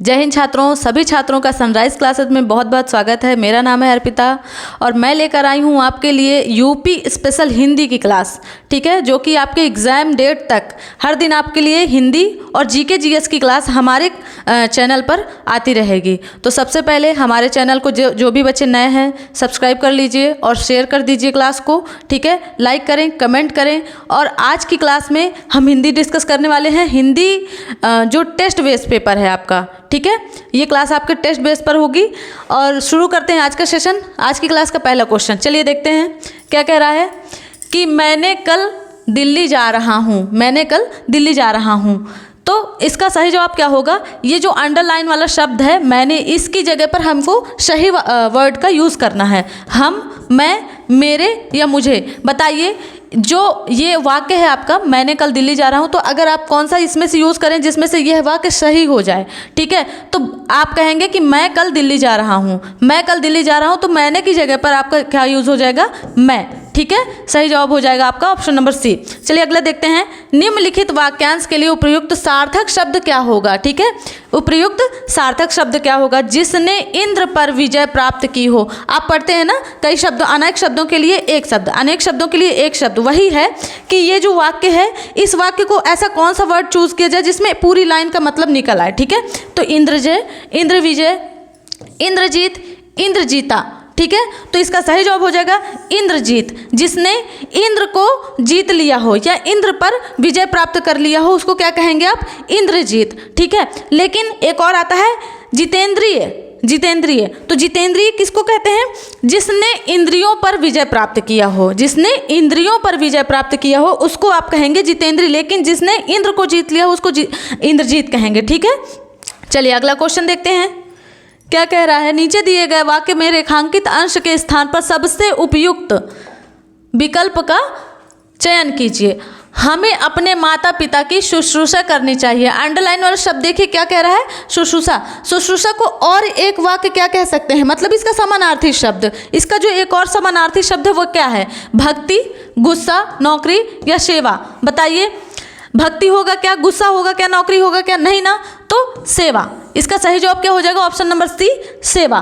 जय हिंद छात्रों, सभी छात्रों का सनराइज क्लासेस में बहुत बहुत स्वागत है। मेरा नाम है अर्पिता और मैं लेकर आई हूँ आपके लिए यूपी स्पेशल हिंदी की क्लास, ठीक है, जो कि आपके एग्ज़ाम डेट तक हर दिन आपके लिए हिंदी और जीके जीएस की क्लास हमारे चैनल पर आती रहेगी। तो सबसे पहले हमारे चैनल को जो भी बच्चे नए हैं सब्सक्राइब कर लीजिए और शेयर कर दीजिए क्लास को, ठीक है, लाइक करें, कमेंट करें। और आज की क्लास में हम हिंदी डिस्कस करने वाले हैं। हिंदी जो टेस्ट बेस्ड पेपर है आपका, ठीक है, ये क्लास आपके टेस्ट बेस पर होगी। और शुरू करते हैं आज का सेशन। आज की क्लास का पहला क्वेश्चन चलिए देखते हैं क्या कह रहा है कि मैंने कल दिल्ली जा रहा हूँ। मैंने कल दिल्ली जा रहा हूँ, तो इसका सही जवाब क्या होगा? ये जो अंडरलाइन वाला शब्द है मैंने, इसकी जगह पर हमको सही वर्ड का यूज़ करना है। हम, मैं, मेरे या मुझे। बताइए, जो ये वाक्य है आपका मैंने कल दिल्ली जा रहा हूँ, तो अगर आप कौन सा इसमें से यूज़ करें जिसमें से यह वाक्य सही हो जाए, ठीक है, तो आप कहेंगे कि मैं कल दिल्ली जा रहा हूँ। मैं कल दिल्ली जा रहा हूँ, तो मैंने की जगह पर आपका क्या यूज़ हो जाएगा? मैं, ठीक है। सही जवाब हो जाएगा आपका ऑप्शन नंबर सी। चलिए अगला देखते हैं। निम्नलिखित वाक्यांश के लिए उपयुक्त सार्थक शब्द क्या होगा? ठीक है, उपयुक्त सार्थक शब्द क्या होगा? जिसने इंद्र पर विजय प्राप्त की हो। आप पढ़ते हैं ना, कई शब्द, अनेक शब्दों के लिए एक शब्द, अनेक शब्दों के लिए एक शब्द। वही है कि ये जो वाक्य है, इस वाक्य को ऐसा कौन सा वर्ड चूज किया जाए जिसमें पूरी लाइन का मतलब निकल आए, ठीक है। तो इंद्रजय, इंद्र विजय, इंद्रजीत, इंद्रजीता, ठीक है। तो इसका सही जवाब हो जाएगा इंद्रजीत। जिसने इंद्र को जीत लिया हो या इंद्र पर विजय प्राप्त कर लिया हो, उसको क्या कहेंगे आप? इंद्रजीत, ठीक है। लेकिन एक और आता है जितेंद्रिय। जितेंद्रिय, तो जितेंद्रिय किसको कहते हैं? जिसने इंद्रियों पर विजय प्राप्त किया हो। जिसने इंद्रियों पर विजय प्राप्त किया हो उसको आप कहेंगे जितेंद्रिय, लेकिन जिसने इंद्र को जीत लिया हो उसको इंद्रजीत कहेंगे, ठीक है। चलिए अगला क्वेश्चन देखते हैं क्या कह रहा है। नीचे दिए गए वाक्य में रेखांकित अंश के स्थान पर सबसे उपयुक्त विकल्प का चयन कीजिए। हमें अपने माता पिता की शुश्रूषा करनी चाहिए। अंडरलाइन वाला शब्द देखिए क्या कह रहा है? शुश्रूषा। शुश्रूषा को और एक वाक्य क्या कह सकते हैं? मतलब इसका समानार्थी शब्द, इसका जो एक और समानार्थी शब्द है वो क्या है? भक्ति, गुस्सा, नौकरी या सेवा। बताइए, भक्ति होगा क्या? गुस्सा होगा क्या? नौकरी होगा क्या? नहीं ना, तो सेवा। इसका सही जवाब क्या हो जाएगा? ऑप्शन नंबर सी, सेवा।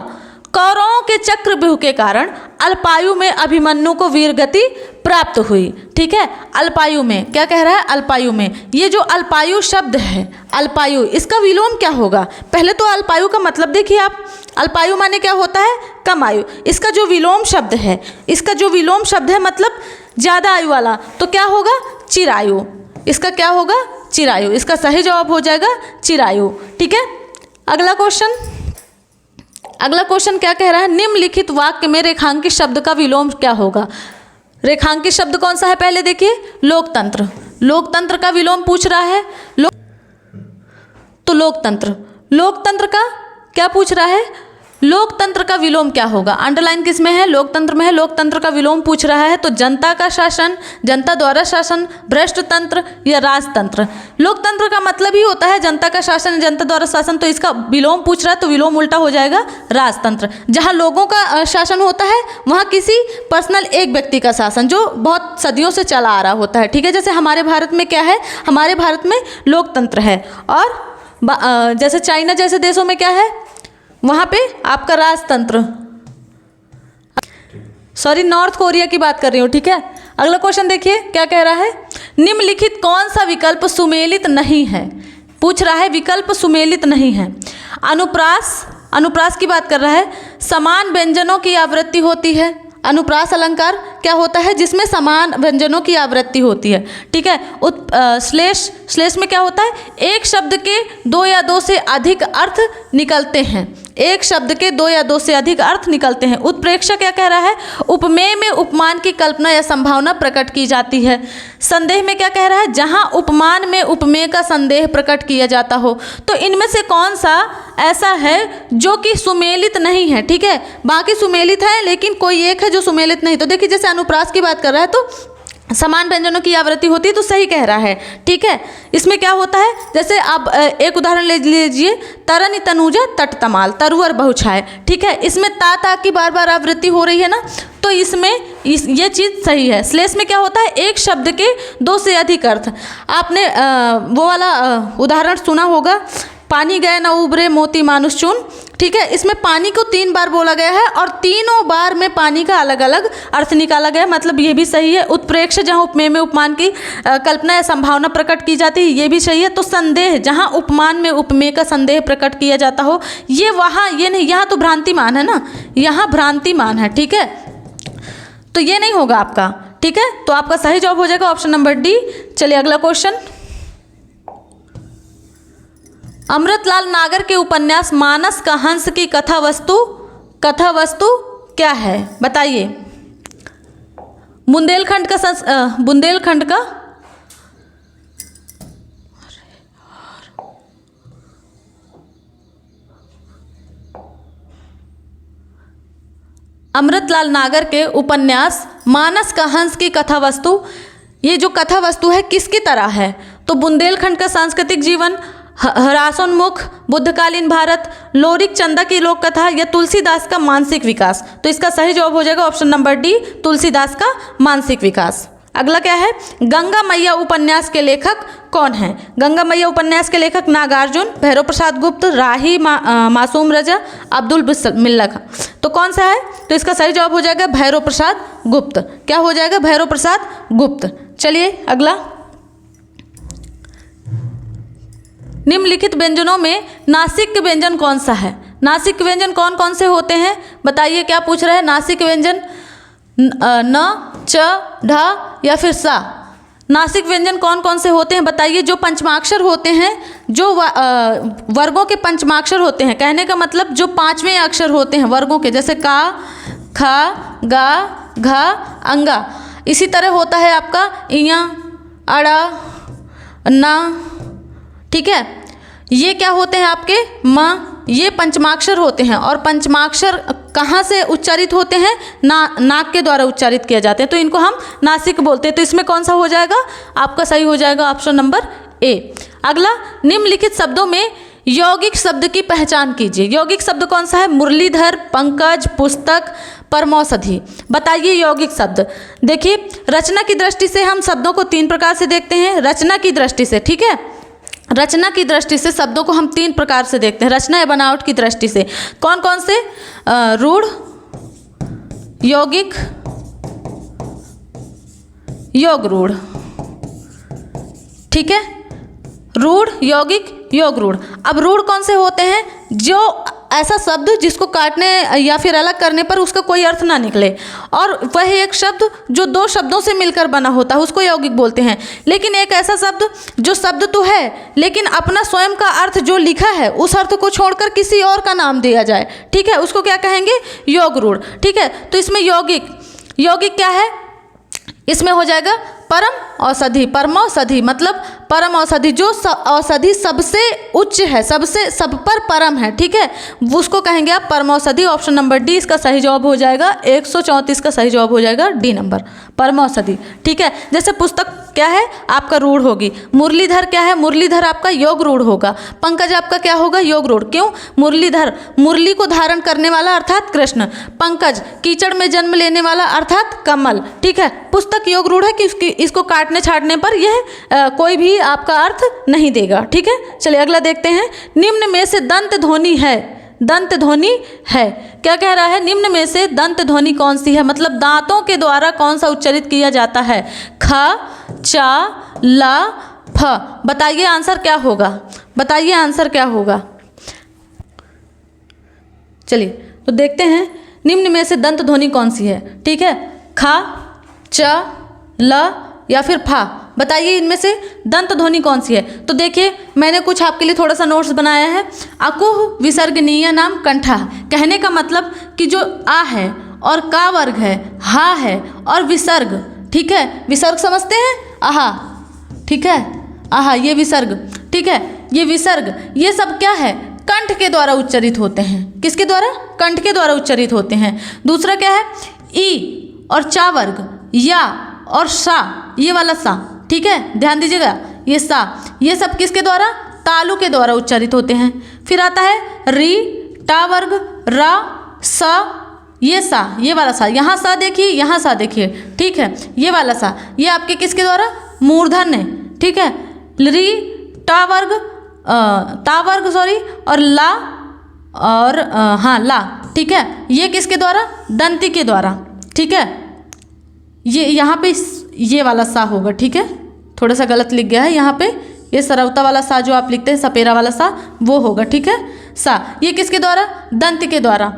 कौरवों के चक्रव्यूह के कारण अल्पायु में अभिमन्यु को वीरगति प्राप्त हुई, ठीक है। अल्पायु में क्या कह रहा है? अल्पायु में। ये जो अल्पायु शब्द है, अल्पायु, इसका विलोम क्या होगा? पहले तो अल्पायु का मतलब देखिए आप। अल्पायु माने क्या होता है? कम आयु। इसका जो विलोम शब्द है, इसका जो विलोम शब्द है मतलब ज़्यादा आयु वाला, तो क्या होगा? चिरायु। इसका क्या होगा? चिरायु। इसका सही जवाब हो जाएगा चिरायु, ठीक है। अगला क्वेश्चन, अगला क्वेश्चन क्या कह रहा है? निम्नलिखित वाक्य में रेखांकित शब्द का विलोम क्या होगा? रेखांकित शब्द कौन सा है? पहले देखिए, लोकतंत्र। लोकतंत्र का विलोम पूछ रहा है। तो लोकतंत्र, लोकतंत्र का क्या पूछ रहा है? लोकतंत्र का विलोम क्या होगा? अंडरलाइन किस में है? लोकतंत्र में है। लोकतंत्र का विलोम पूछ रहा है, तो जनता का शासन, जनता द्वारा शासन, भ्रष्ट तंत्र या राजतंत्र। लोकतंत्र का मतलब ही होता है जनता का शासन, जनता द्वारा शासन, तो इसका विलोम पूछ रहा है, तो विलोम उल्टा हो जाएगा राजतंत्र। जहाँ लोगों का शासन होता है वहाँ किसी पर्सनल एक व्यक्ति का शासन जो बहुत सदियों से चला आ रहा होता है, ठीक है। जैसे हमारे भारत में क्या है? हमारे भारत में लोकतंत्र है। और जैसे चाइना जैसे देशों में क्या है? वहाँ पे आपका राजतंत्र, सॉरी, नॉर्थ कोरिया की बात कर रही हूँ, ठीक है। अगला क्वेश्चन देखिए क्या कह रहा है। निम्नलिखित कौन सा विकल्प सुमेलित नहीं है? पूछ रहा है विकल्प सुमेलित नहीं है। अनुप्रास, अनुप्रास की बात कर रहा है। समान व्यंजनों की आवृत्ति होती है। अनुप्रास अलंकार क्या होता है? जिसमें समान व्यंजनों की आवृत्ति होती है, ठीक है। श्लेष, श्लेष में क्या होता है? एक शब्द के दो या दो से अधिक अर्थ निकलते हैं। एक शब्द के दो या दो से अधिक अर्थ निकलते हैं। उत्प्रेक्षा क्या कह रहा है? उपमेय में उपमान की कल्पना या संभावना प्रकट की जाती है। संदेह में क्या कह रहा है? जहां उपमान में उपमेय का संदेह प्रकट किया जाता हो। तो इनमें से कौन सा ऐसा है जो कि सुमेलित नहीं है, ठीक है। बाकी सुमेलित है लेकिन कोई एक है जो सुमेलित नहीं। तो देखिए, जैसे अनुप्रास की बात कर रहा है तो समान व्यंजनों की आवृत्ति होती है, तो सही कह रहा है, ठीक है। इसमें क्या होता है? जैसे आप एक उदाहरण ले लीजिए, तरनि तनुजा तट तमाल, तरुअर बहुछाय, ठीक है। इसमें ता की बार बार आवृत्ति हो रही है ना, तो इसमें ये चीज़ सही है। श्लेष में क्या होता है? एक शब्द के दो से अधिक अर्थ। आपने वो वाला उदाहरण सुना होगा पानी गए न उबरे मोती मानुष चून, ठीक है। इसमें पानी को 3 बार बोला गया है और तीनों बार में पानी का अलग अलग अर्थ निकाला गया है, मतलब ये भी सही है। उत्प्रेक्ष जहाँ उपमेय में उपमान की कल्पना या संभावना प्रकट की जाती है, ये भी सही है। तो संदेह जहाँ उपमान में उपमेय का संदेह प्रकट किया जाता हो, ये वहाँ ये नहीं, यहाँ तो भ्रांतिमान है ना, यहाँ भ्रांतिमान है, ठीक है, तो ये नहीं होगा आपका, ठीक है। तो आपका सही जवाब हो जाएगा ऑप्शन नंबर डी। चलिए अगला क्वेश्चन। अमृतलाल नागर के उपन्यास मानस का हंस की कथा वस्तु क्या है, बताइए। बुंदेलखंड का अमृतलाल नागर के उपन्यास मानस का हंस की कथा वस्तु, ये जो कथा वस्तु है किसकी तरह है? तो बुंदेलखंड का सांस्कृतिक जीवन, ह्रासोन्मुख बुद्धकालीन भारत, लोरिक चंदा की लोक कथा या तुलसीदास का मानसिक विकास। तो इसका सही जवाब हो जाएगा ऑप्शन नंबर डी, तुलसीदास का मानसिक विकास। अगला क्या है? गंगा मैया उपन्यास के लेखक कौन है? गंगा मैया उपन्यास के लेखक नागार्जुन, भैरव प्रसाद गुप्त, राही मासूम रजा, अब्दुल मिल्ला खां। तो कौन सा है? तो इसका सही जवाब हो जाएगा भैरव प्रसाद गुप्त। क्या हो जाएगा? भैरव प्रसाद गुप्त। चलिए अगला। निम्नलिखित व्यंजनों में नासिक व्यंजन कौन सा है? नासिक व्यंजन कौन कौन से होते हैं बताइए। क्या पूछ रहा है? नासिक व्यंजन न, च, ढ या फिर सा। नासिक व्यंजन कौन कौन से होते हैं बताइए। जो पंचमाक्षर होते हैं, जो वर्गों के पंचमाक्षर होते हैं, कहने का मतलब जो 5वें अक्षर होते हैं वर्गों के, जैसे का, खा, गा, घा, अंगा। इसी तरह होता है आपका इया, अड़ा, ना, ठीक है। ये क्या होते हैं आपके? म, ये पंचमाक्षर होते हैं। और पंचमाक्षर कहाँ से उच्चारित होते हैं? नाक के द्वारा उच्चारित किए जाते हैं, तो इनको हम नासिक बोलते हैं। तो इसमें कौन सा हो जाएगा? आपका सही हो जाएगा ऑप्शन नंबर ए। अगला, निम्नलिखित शब्दों में यौगिक शब्द की पहचान कीजिए। यौगिक शब्द कौन सा है? मुरलीधर, पंकज, पुस्तक, परमौषधि। बताइए यौगिक शब्द। देखिए, रचना की दृष्टि से हम शब्दों को 3 प्रकार से देखते हैं। रचना की दृष्टि से, ठीक है, रचना की दृष्टि से शब्दों को हम 3 प्रकार से देखते हैं। रचना या बनावट की दृष्टि से कौन कौन से? रूढ़, यौगिक, योग रूढ़, ठीक है। रूढ़, यौगिक, योग रूढ़। अब रूढ़ कौन से होते हैं? जो ऐसा शब्द जिसको काटने या फिर अलग करने पर उसका कोई अर्थ ना निकले, और वह एक शब्द जो 2 शब्दों से मिलकर बना होता है, उसको यौगिक बोलते हैं। लेकिन एक ऐसा शब्द जो शब्द तो है लेकिन अपना स्वयं का अर्थ जो लिखा है उस अर्थ को छोड़कर किसी और का नाम दिया जाए, ठीक है, उसको क्या कहेंगे? योग रूढ़, ठीक है। तो इसमें यौगिक क्या है? इसमें हो जाएगा परम औषधि। परमौषधि मतलब परम औषधि, जो औषधि सबसे उच्च है, सबसे सब पर परम है, ठीक है, उसको कहेंगे आप परमौषधि। ऑप्शन नंबर डी इसका सही जवाब हो जाएगा। 134 का सही जवाब हो जाएगा डी नंबर, परमौषधि, ठीक है। जैसे पुस्तक क्या है? आपका रूढ़ होगी। मुरलीधर क्या है? मुरलीधर आपका योग रूढ़ होगा। पंकज आपका क्या होगा? योग रूढ़। क्यों? मुरलीधर मुरली को धारण करने वाला अर्थात कृष्ण। पंकज कीचड़ में जन्म लेने वाला अर्थात कमल, ठीक है। पुस्तक योग रूढ़ है कि इसको काटने छाटने पर यह कोई भी आपका अर्थ नहीं देगा, ठीक है। चलिए अगला देखते हैं। निम्न में से दंत ध्वनि है, दंत ध्वनि है। क्या कह रहा है? निम्न में से दंत ध्वनि कौन सी है, मतलब दांतों के द्वारा कौन सा उच्चारित किया जाता है? ख, चा, ला, फ। बताइए आंसर क्या होगा? बताइए आंसर क्या होगा? चलिए तो देखते हैं निम्न में से दंत ध्वनि कौन सी है, ठीक है। खा, च, ल या फिर फा। बताइए इनमें से दंत ध्वनि कौन सी है? तो देखिए, मैंने कुछ आपके लिए थोड़ा सा नोट्स बनाया है। अकुह विसर्गनीय नाम कंठा। कहने का मतलब कि जो आ है और का वर्ग है, हा है और विसर्ग, ठीक है, विसर्ग समझते हैं? आहा, ठीक है, आहा, ये विसर्ग, ठीक है, ये विसर्ग, ये सब क्या है? कंठ के द्वारा उच्चारित होते हैं। किसके द्वारा? कंठ के द्वारा उच्चारित होते हैं। दूसरा क्या है? ई और चा वर्ग, या और सा, ये वाला सा, ठीक है, ध्यान दीजिएगा, ये सा, ये सब किसके द्वारा? तालु के द्वारा उच्चारित होते हैं। फिर आता है री, टा वर्ग, रा, सा, ये सा, ये वाला सा, यहाँ सा देखिए, यहाँ सा देखिए, ठीक है, ये वाला सा, ये आपके किसके द्वारा? मूर्धन्य, ठीक है। री, टा वर्ग, ता वर्ग सॉरी और ला और हाँ ला, ठीक है। ये किसके द्वारा? दंती के द्वारा, ठीक है। ये यहाँ पे ये वाला सा होगा, ठीक है, थोड़ा सा गलत लिख गया है यहाँ पे, ये सरवता वाला सा जो आप लिखते हैं सपेरा वाला सा वो होगा, ठीक है। सा ये किसके द्वारा? दंत के द्वारा।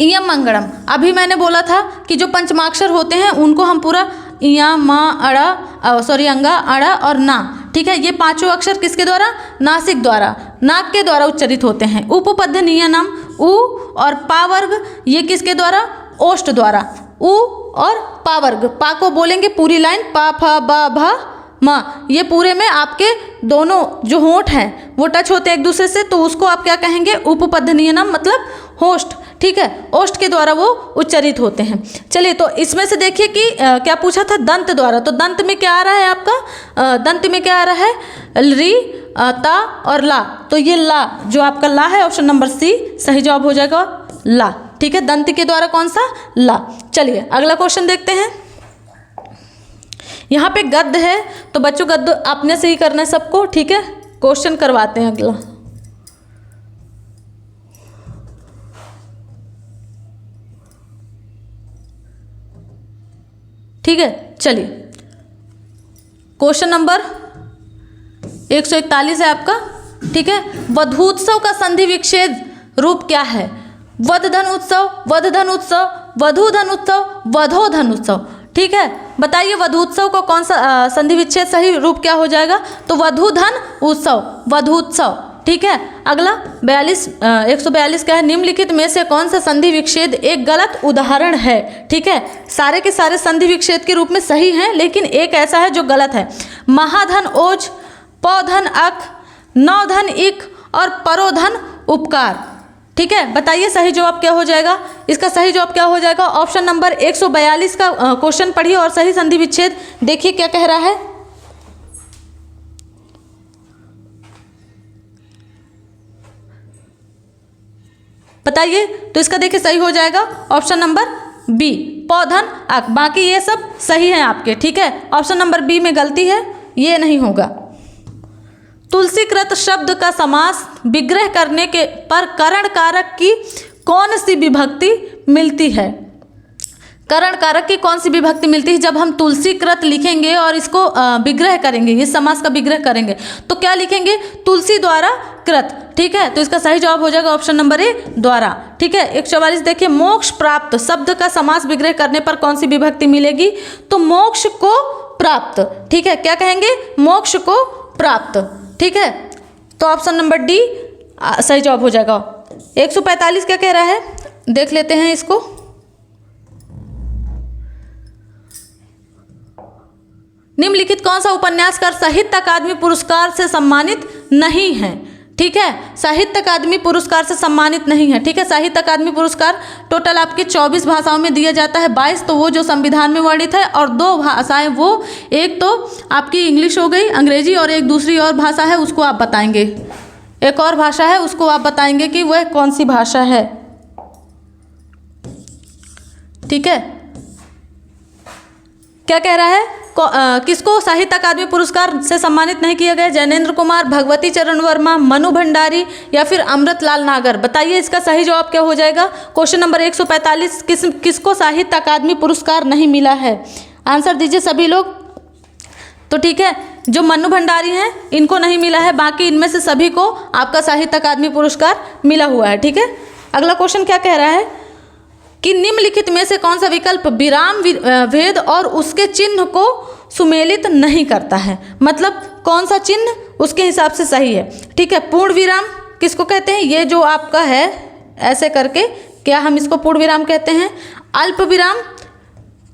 इयम मंगलम, अभी मैंने बोला था कि जो पंचमाक्षर होते हैं उनको हम पूरा इया मा अड़ा सॉरी अंगा अड़ा और ना, ठीक है, ये पांचों अक्षर किसके द्वारा? नासिक द्वारा, नाक के द्वारा उच्चरित होते हैं। उपपद्य नियनम उ और पा वर्ग ये किसके द्वारा? ओष्ठ द्वारा। उ और पा वर्ग, पा को बोलेंगे पूरी लाइन पा फा बा भा मा, ये पूरे में आपके दोनों जो होंठ हैं वो टच होते हैं एक दूसरे से, तो उसको आप क्या कहेंगे? उपपद्य नियनम, मतलब होष्ठ, ठीक है, ओष्ठ के द्वारा वो उच्चरित होते हैं। चलिए तो इसमें से देखिए कि क्या पूछा था? दंत द्वारा, तो दंत में क्या आ रहा है आपका? दंत में क्या आ रहा है? री ता और ला, तो ये ला जो आपका ला है ऑप्शन नंबर सी सही जवाब हो जाएगा, ला, ठीक है। दंत के द्वारा कौन सा? ला। चलिए अगला क्वेश्चन देखते हैं। यहाँ पे गद्य है तो बच्चों गद्य अपने से ही करना है सबको, ठीक है। क्वेश्चन करवाते हैं अगला। ठीक है, चलिए क्वेश्चन नंबर 141 है आपका, ठीक है। वधूत्सव का संधि विच्छेद रूप क्या है? वधधन उत्सव, वधधन उत्सव, वधूधन उत्सव, वधोधन उत्सव, ठीक है। बताइए वधूत्सव को कौन सा संधि विच्छेद सही रूप क्या हो जाएगा? तो वधूधन उत्सव, वधूत्सव, ठीक है। अगला 142 क्या है? निम्नलिखित में से कौन सा संधि विच्छेद एक गलत उदाहरण है? ठीक है, सारे के सारे संधि विच्छेद के रूप में सही हैं, लेकिन एक ऐसा है जो गलत है। महाधन ओज, पौधन अक, नौधन इक और परोधन उपकार, ठीक है। बताइए सही जवाब क्या हो जाएगा? इसका सही जवाब क्या हो जाएगा? ऑप्शन नंबर 142 का क्वेश्चन पढ़िए और सही संधि विच्छेद देखिए क्या कह रहा है। बताइए, तो इसका देखिए सही हो जाएगा ऑप्शन नंबर बी, पौधन अक। बाकी ये सब सही है आपके, ठीक है। ऑप्शन नंबर बी में गलती है, ये नहीं होगा। तुलसीकृत शब्द का समास विग्रह करने के पर करण कारक की कौन सी विभक्ति मिलती है? करण कारक की कौन सी विभक्ति मिलती है? जब हम तुलसीकृत लिखेंगे और इसको विग्रह करेंगे, इस समास का विग्रह करेंगे तो क्या लिखेंगे? तुलसी द्वारा कृत, ठीक है। तो इसका सही जवाब हो जाएगा ऑप्शन नंबर ए, द्वारा, ठीक है। 144 देखिए, मोक्ष प्राप्त शब्द का समास विग्रह करने पर कौन सी विभक्ति मिलेगी? तो मोक्ष को प्राप्त, ठीक है। क्या कहेंगे? मोक्ष को प्राप्त, ठीक है। तो ऑप्शन नंबर डी सही जवाब हो जाएगा। 145 क्या कह रहा है, देख लेते हैं इसको। निम्नलिखित कौन सा उपन्यासकार साहित्य अकादमी पुरस्कार से सम्मानित नहीं है? ठीक है, साहित्य अकादमी पुरस्कार से सम्मानित नहीं है, ठीक है। साहित्य अकादमी पुरस्कार टोटल आपके 24 भाषाओं में दिया जाता है, 22 तो वो जो संविधान में वर्णित है और 2 भाषाएं, वो एक तो आपकी इंग्लिश हो गई, अंग्रेजी, और एक दूसरी और भाषा है उसको आप बताएंगे, एक और भाषा है उसको आप बताएंगे कि वह कौन सी भाषा है, ठीक है। क्या कह रहा है? किसको साहित्य अकादमी पुरस्कार से सम्मानित नहीं किया गया? जैनेन्द्र कुमार, भगवती चरण वर्मा, मनु भंडारी या फिर अमृतलाल नागर। बताइए इसका सही जवाब क्या हो जाएगा? क्वेश्चन नंबर 145, किसको साहित्य अकादमी पुरस्कार नहीं मिला है? आंसर दीजिए सभी लोग। तो ठीक है, जो मनु भंडारी हैं इनको नहीं मिला है, बाकी इनमें से सभी को आपका साहित्य अकादमी पुरस्कार मिला हुआ है, ठीक है। अगला क्वेश्चन क्या कह रहा है कि निम्नलिखित में से कौन सा विकल्प विराम भेद और उसके चिन्ह को सुमेलित नहीं करता है? मतलब कौन सा चिन्ह उसके हिसाब से सही है, ठीक है। पूर्ण विराम किसको कहते हैं? ये जो आपका है ऐसे करके, क्या हम इसको पूर्ण विराम कहते हैं? अल्प विराम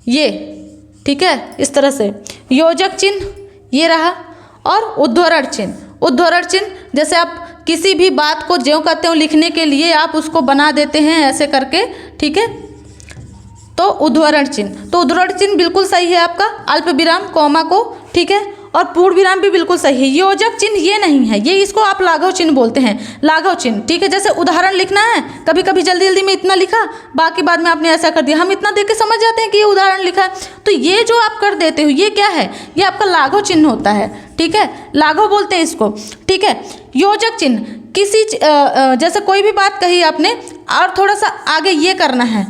ये, ठीक है, इस तरह से। योजक चिन्ह ये रहा, और उद्धरण चिन्ह। उद्धरण चिन्ह जैसे आप किसी भी बात को ज्यों कहते हो लिखने के लिए आप उसको बना देते हैं ऐसे करके, ठीक है, तो उद्धरण चिन्ह। तो उद्धरण चिन्ह बिल्कुल सही है आपका, अल्प विराम कॉमा को, ठीक है, और पूर्ण विराम भी बिल्कुल सही है। योजक चिन्ह ये नहीं है, ये इसको आप लाघव चिन्ह बोलते हैं, लाघव चिन्ह, ठीक है। जैसे उदाहरण लिखना है, कभी कभी जल्दी जल्दी में इतना लिखा, बाकी बाद में आपने ऐसा कर दिया, हम इतना देख के समझ जाते हैं कि ये उदाहरण लिखा है, तो ये जो आप कर देते हो ये क्या है? ये आपका लाघव चिन्ह होता है, ठीक है, लाघव बोलते हैं इसको, ठीक है। योजक चिन्ह किसी जैसे कोई भी बात कही आपने और थोड़ा सा आगे ये करना है,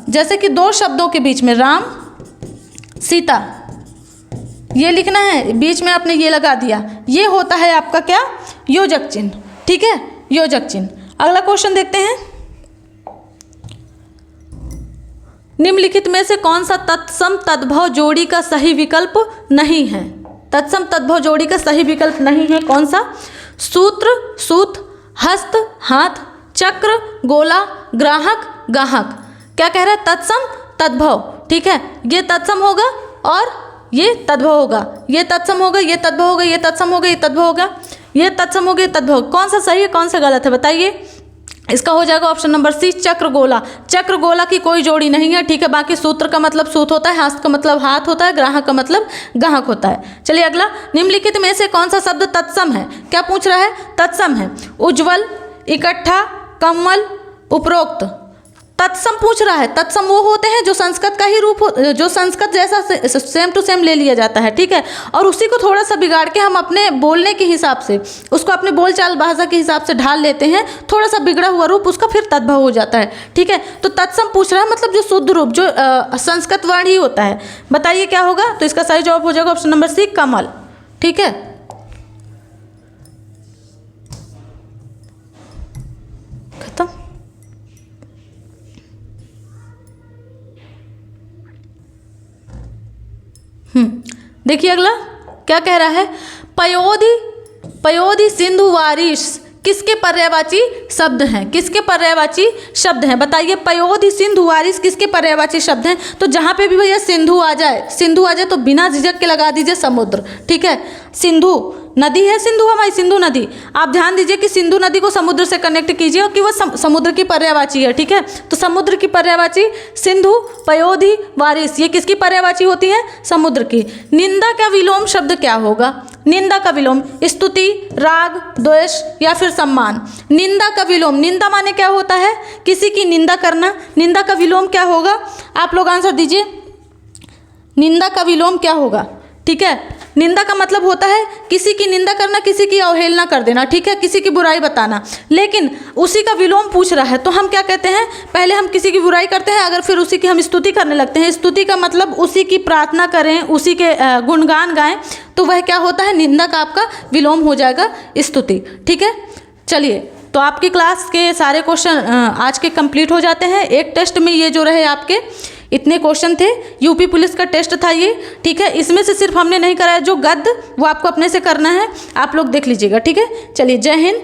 जैसे कि दो शब्दों के बीच में राम सीता ये लिखना है, बीच में आपने ये लगा दिया, ये होता है आपका क्या, योजक चिन्ह। ठीक है, योजक चिन्ह। अगला क्वेश्चन देखते हैं, निम्नलिखित में से कौन सा तत्सम तद्भव जोड़ी का सही विकल्प नहीं है? तत्सम तद्भव जोड़ी का सही विकल्प नहीं है कौन सा? सूत्र सूत, हस्त हाथ, चक्र गोला, ग्राहक गाहक। क्या कह रहा है? तत्सम तद्भव। ठीक है, ये तत्सम होगा और ये तद्भव होगा, ये तत्सम होगा, ये तद्भव होगा, ये तत्सम होगा, ये तद्भव होगा, ये तत्सम होगा, ये तद्भव। कौन सा सही है कौन सा गलत है बताइए? इसका हो जाएगा ऑप्शन नंबर सी, चक्र गोला। चक्र गोला की कोई जोड़ी नहीं है। ठीक है, बाकी सूत्र का मतलब सूत होता है, हस्त का मतलब हाथ होता है, ग्राहक का मतलब गाहक होता है। चलिए अगला, निम्नलिखित में से कौन सा शब्द तत्सम है? क्या पूछ रहा है? तत्सम है। उज्ज्वल, इकट्ठा, कमल, उपरोक्त। तत्सम पूछ रहा है। तत्सम वो होते हैं जो संस्कृत का ही रूप जो संस्कृत जैसा सेम टू सेम ले लिया जाता है। ठीक है, और उसी को थोड़ा सा बिगाड़ के हम अपने बोलने के हिसाब से उसको अपने बोलचाल भाषा के हिसाब से ढाल लेते हैं, थोड़ा सा बिगड़ा हुआ रूप उसका फिर तद्भव हो जाता है। ठीक है, तो तत्सम पूछ रहा है मतलब जो शुद्ध रूप जो संस्कृत वर्ण ही होता है। बताइए क्या होगा? तो इसका सही जवाब हो जाएगा ऑप्शन नंबर सी, कमल। ठीक है, खत्म। देखिए अगला क्या कह रहा है, पयोधि पयोधि सिंधु वारिस किसके पर्यायवाची शब्द हैं? किसके पर्यायवाची शब्द हैं? बताइए, पयोधि सिंधु वारिस किसके पर्यायवाची शब्द हैं? तो जहाँ पे भी भैया सिंधु आ जाए तो बिना झिझक के लगा दीजिए समुद्र। ठीक है, सिंधु नदी है, सिंधु हमारी सिंधु नदी। आप ध्यान दीजिए कि सिंधु नदी को समुद्र से कनेक्ट कीजिए कि वह समुद्र की पर्यायवाची है। ठीक है, तो समुद्र की पर्यायवाची सिंधु, पयोधि, वारिस ये किसकी पर्यायवाची होती है? समुद्र की। निंदा का विलोम शब्द क्या होगा? निंदा का विलोम स्तुति, राग, द्वेष या फिर सम्मान। निंदा का विलोम, निंदा माने क्या होता है? किसी की निंदा करना। निंदा का विलोम क्या होगा? आप लोग आंसर दीजिए, निंदा का विलोम क्या होगा? ठीक है, निंदा का मतलब होता है किसी की निंदा करना, किसी की अवहेलना कर देना। ठीक है, किसी की बुराई बताना। लेकिन उसी का विलोम पूछ रहा है तो हम क्या कहते हैं? पहले हम किसी की बुराई करते हैं, अगर फिर उसी की हम स्तुति करने लगते हैं। स्तुति का मतलब उसी की प्रार्थना करें, उसी के गुणगान गाएं, तो वह क्या होता है? निंदा का आपका विलोम हो जाएगा स्तुति। ठीक है, चलिए तो आपकी क्लास के सारे क्वेश्चन आज के कंप्लीट हो जाते हैं। एक टेस्ट में ये जो रहे आपके इतने क्वेश्चन थे, यूपी पुलिस का टेस्ट था ये। ठीक है, इसमें से सिर्फ हमने नहीं कराया जो गद्य वो आपको अपने से करना है, आप लोग देख लीजिएगा। ठीक है, चलिए जय हिंद।